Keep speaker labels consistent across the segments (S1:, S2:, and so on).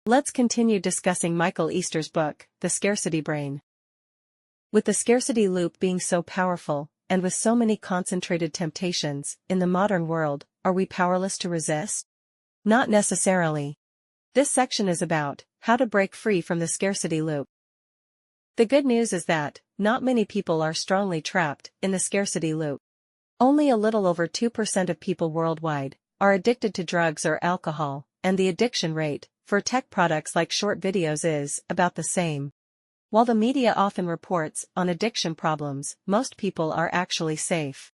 S1: Let's continue discussing Michael Easter's book, The Scarcity Brain. With the scarcity loop being so powerful, and with so many concentrated temptations in the modern world, are we powerless to resist? Not necessarily. This section is about how to break free from the scarcity loop. The good news is that not many people are strongly trapped in the scarcity loop. Only a little over 2% of people worldwide are addicted to drugs or alcohol, and the addiction rate for tech products like short videos is about the same. While the media often reports on addiction problems, most people are actually safe.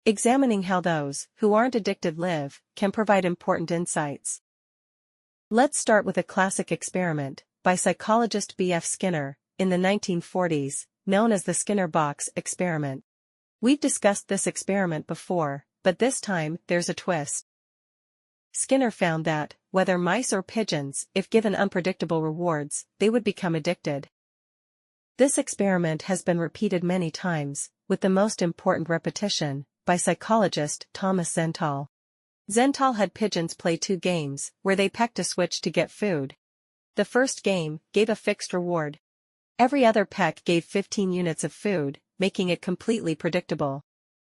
S1: Examining how those who aren't addicted live can provide important insights. Let's start with a classic experiment by psychologist B.F. Skinner in the 1940s, known as the Skinner box experiment. We've discussed this experiment before, but this time there's a twist. Skinner found that, whether mice or pigeons, if given unpredictable rewards, they would become addicted. This experiment has been repeated many times, with the most important repetition, by psychologist Thomas Zental. Zental had pigeons play 2 games, where they pecked a switch to get food. The first game gave a fixed reward. Every other peck gave 15 units of food, making it completely predictable.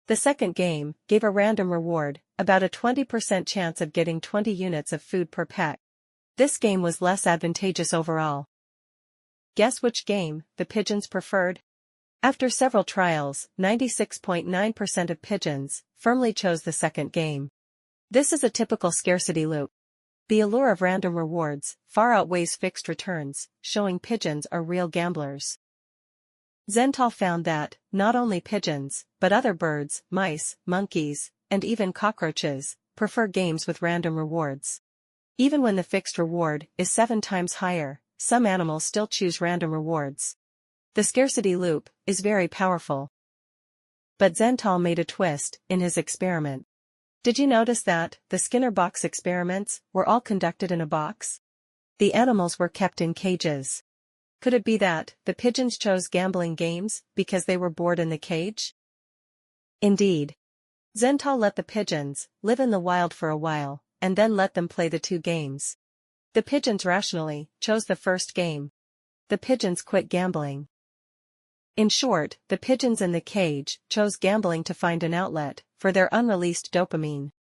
S1: The second game gave a random reward, about a 20% chance of getting 20 units of food per peck. This game was less advantageous overall. Guess which game the pigeons preferred? After several trials, 96.9% of pigeons firmly chose the second game. This is a typical scarcity loop. The allure of random rewards far outweighs fixed returns, showing pigeons are real gamblers. Zental found that, not only pigeons, but other birds, mice, monkeys, and even cockroaches, prefer games with random rewards. Even when the fixed reward is 7 times higher, some animals still choose random rewards. The scarcity loop is very powerful. But Zental made a twist in his experiment. Did you notice that the Skinner box experiments were all conducted in a box? The animals were kept in cages. Could it be that the pigeons chose gambling games because they were bored in the cage? Indeed. Zental let the pigeons live in the wild for a while, and then let them play the 2 games. The pigeons rationally chose the first game. The pigeons quit gambling. In short, the pigeons in the cage chose gambling to find an outlet for their unreleased dopamine.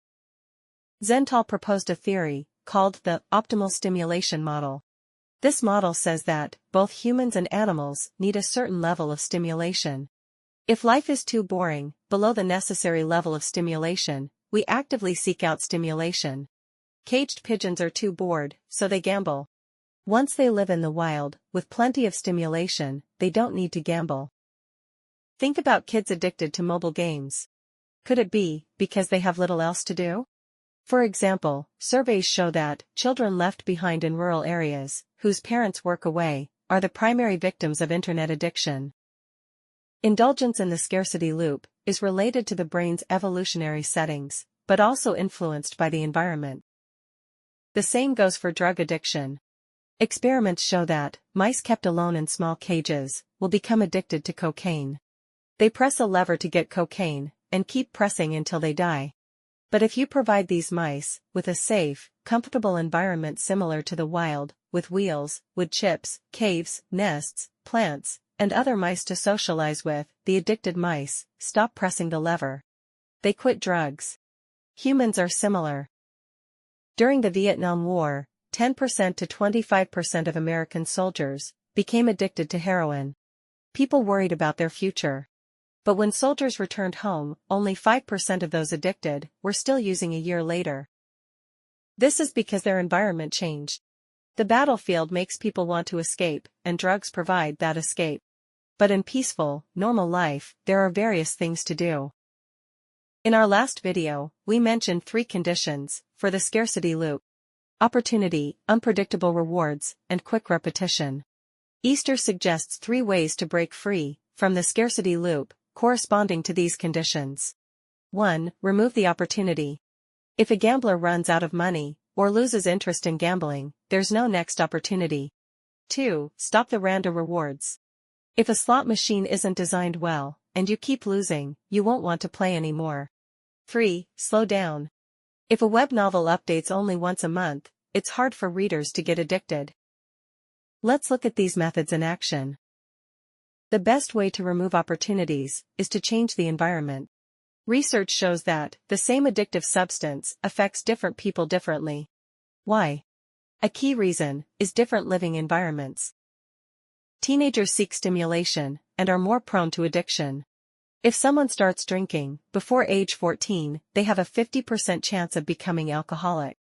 S1: Zental proposed a theory called the optimal stimulation model. This model says that both humans and animals need a certain level of stimulation. If life is too boring, below the necessary level of stimulation, we actively seek out stimulation. Caged pigeons are too bored, so they gamble. Once they live in the wild, with plenty of stimulation, they don't need to gamble. Think about kids addicted to mobile games. Could it be because they have little else to do? For example, surveys show that children left behind in rural areas, whose parents work away, are the primary victims of internet addiction. Indulgence in the scarcity loop is related to the brain's evolutionary settings, but also influenced by the environment. The same goes for drug addiction. Experiments show that mice kept alone in small cages will become addicted to cocaine. They press a lever to get cocaine, and keep pressing until they die. But if you provide these mice with a safe, comfortable environment similar to the wild, with wheels, wood chips, caves, nests, plants, and other mice to socialize with, the addicted mice stop pressing the lever. They quit drugs. Humans are similar. During the Vietnam War, 10% to 25% of American soldiers became addicted to heroin. People worried about their future. But when soldiers returned home, only 5% of those addicted were still using a year later. This is because their environment changed. The battlefield makes people want to escape, and drugs provide that escape. But in peaceful, normal life, there are various things to do. In our last video, we mentioned 3 conditions for the scarcity loop: opportunity, unpredictable rewards, and quick repetition. Easter suggests 3 ways to break free from the scarcity loop, corresponding to these conditions. 1. Remove the opportunity. If a gambler runs out of money, or loses interest in gambling, there's no next opportunity. 2. Stop the random rewards. If a slot machine isn't designed well, and you keep losing, you won't want to play anymore. 3. Slow down. If a web novel updates only once a month, it's hard for readers to get addicted. Let's look at these methods in action. The best way to remove opportunities is to change the environment. Research shows that the same addictive substance affects different people differently. Why? A key reason is different living environments. Teenagers seek stimulation and are more prone to addiction. If someone starts drinking before age 14, they have a 50% chance of becoming alcoholic.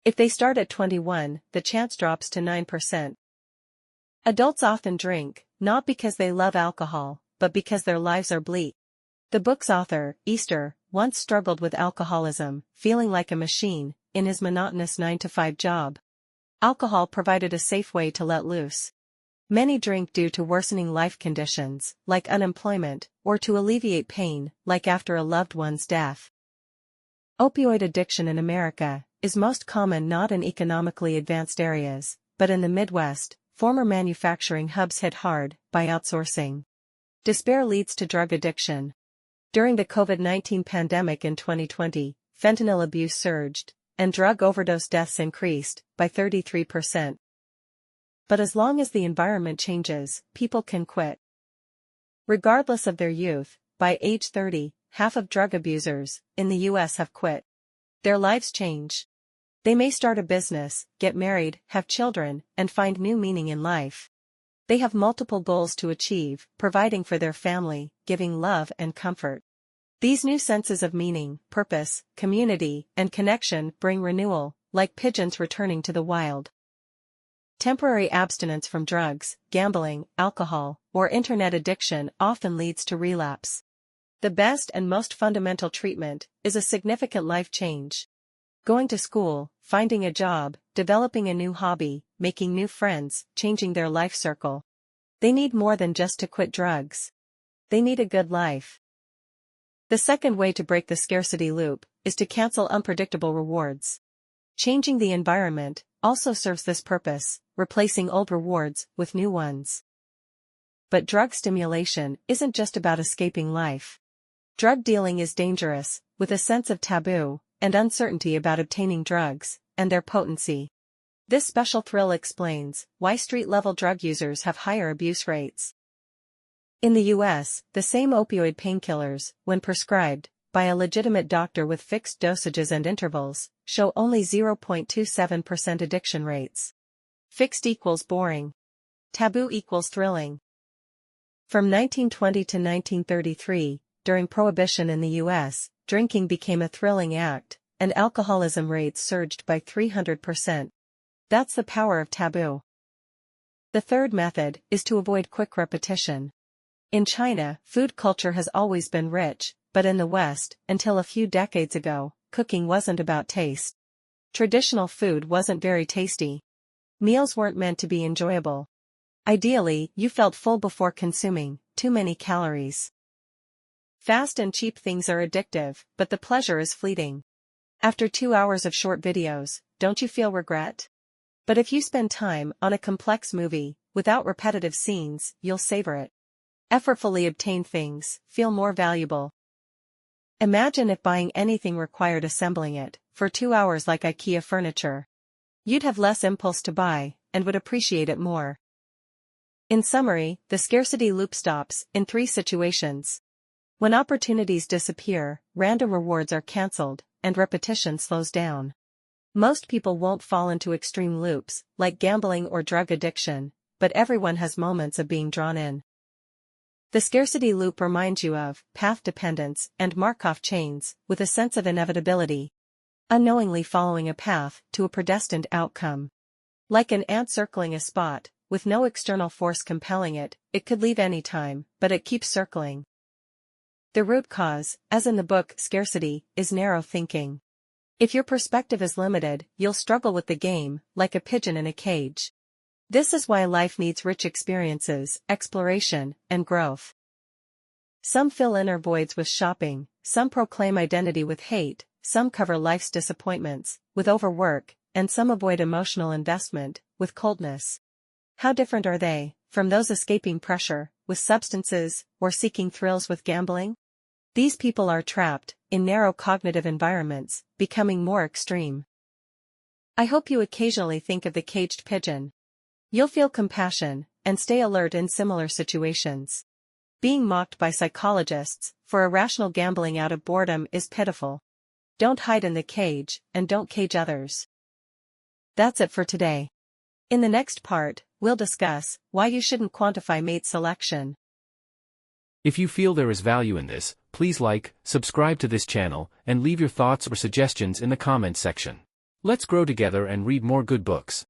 S1: If they start at 21, the chance drops to 9%. Adults often drink, not because they love alcohol, but because their lives are bleak. The book's author, A.The, once struggled with alcoholism, feeling like a machine in his monotonous 9-to-5 job. Alcohol provided a safe way to let loose. Many drink due to worsening life conditions, like unemployment, or to alleviate pain, like after a loved one's death. Opioid addiction in America is most common not in economically advanced areas, but in the Midwest, former manufacturing hubs hit hard by outsourcing. Despair leads to drug addiction. During the COVID-19 pandemic in 2020, fentanyl abuse surged, and drug overdose deaths increased by 33%. But as long as the environment changes, people can quit. Regardless of their youth, by age 30, half of drug abusers in the US have quit. Their lives change. They may start a business, get married, have children, and find new meaning in life. They have multiple goals to achieve, providing for their family, giving love and comfort. These new senses of meaning, purpose, community, and connection bring renewal, like pigeons returning to the wild. Temporary abstinence from drugs, gambling, alcohol, or internet addiction often leads to relapse. The best and most fundamental treatment is a significant life change. Going to school, finding a job, developing a new hobby, making new friends, changing their life circle. They need more than just to quit drugs. They need a good life. The second way to break the scarcity loop is to cancel unpredictable rewards. Changing the environment also serves this purpose, replacing old rewards with new ones. But drug stimulation isn't just about escaping life. Drug dealing is dangerous, with a sense of taboo and uncertainty about obtaining drugs and their potency. This special thrill explains why street-level drug users have higher abuse rates. In the US, the same opioid painkillers, when prescribed by a legitimate doctor with fixed dosages and intervals, show only 0.27% addiction rates. Fixed equals boring. Taboo equals thrilling. From 1920 to 1933, during Prohibition in the US, drinking became a thrilling act, and alcoholism rates surged by 300%. That's the power of taboo. The third method is to avoid quick repetition. In China, food culture has always been rich, but in the West, until a few decades ago, cooking wasn't about taste. Traditional food wasn't very tasty. Meals weren't meant to be enjoyable. Ideally, you felt full before consuming too many calories. Fast and cheap things are addictive, but the pleasure is fleeting. After 2 hours of short videos, don't you feel regret? But if you spend time on a complex movie, without repetitive scenes, you'll savor it. Effortfully obtain things, feel more valuable. Imagine if buying anything required assembling it for 2 hours like IKEA furniture. You'd have less impulse to buy, and would appreciate it more. In summary, the scarcity loop stops in 3 situations. When opportunities disappear, random rewards are cancelled, and repetition slows down. Most people won't fall into extreme loops, like gambling or drug addiction, but everyone has moments of being drawn in. The scarcity loop reminds you of path dependence and Markov chains, with a sense of inevitability. Unknowingly following a path to a predestined outcome. Like an ant circling a spot, with no external force compelling it, it could leave any time, but it keeps circling. The root cause, as in the book Scarcity, is narrow thinking. If your perspective is limited, you'll struggle with the game, like a pigeon in a cage. This is why life needs rich experiences, exploration, and growth. Some fill inner voids with shopping, some proclaim identity with hate, some cover life's disappointments with overwork, and some avoid emotional investment with coldness. How different are they from those escaping pressure with substances or seeking thrills with gambling? These people are trapped in narrow cognitive environments, becoming more extreme. I hope you occasionally think of the caged pigeon. You'll feel compassion, and stay alert in similar situations. Being mocked by psychologists for irrational gambling out of boredom is pitiful. Don't hide in the cage, and don't cage others. That's it for today. In the next part, we'll discuss why you shouldn't quantify mate selection.
S2: If you feel there is value in this, please like, subscribe to this channel, and leave your thoughts or suggestions in the comments section. Let's grow together and read more good books.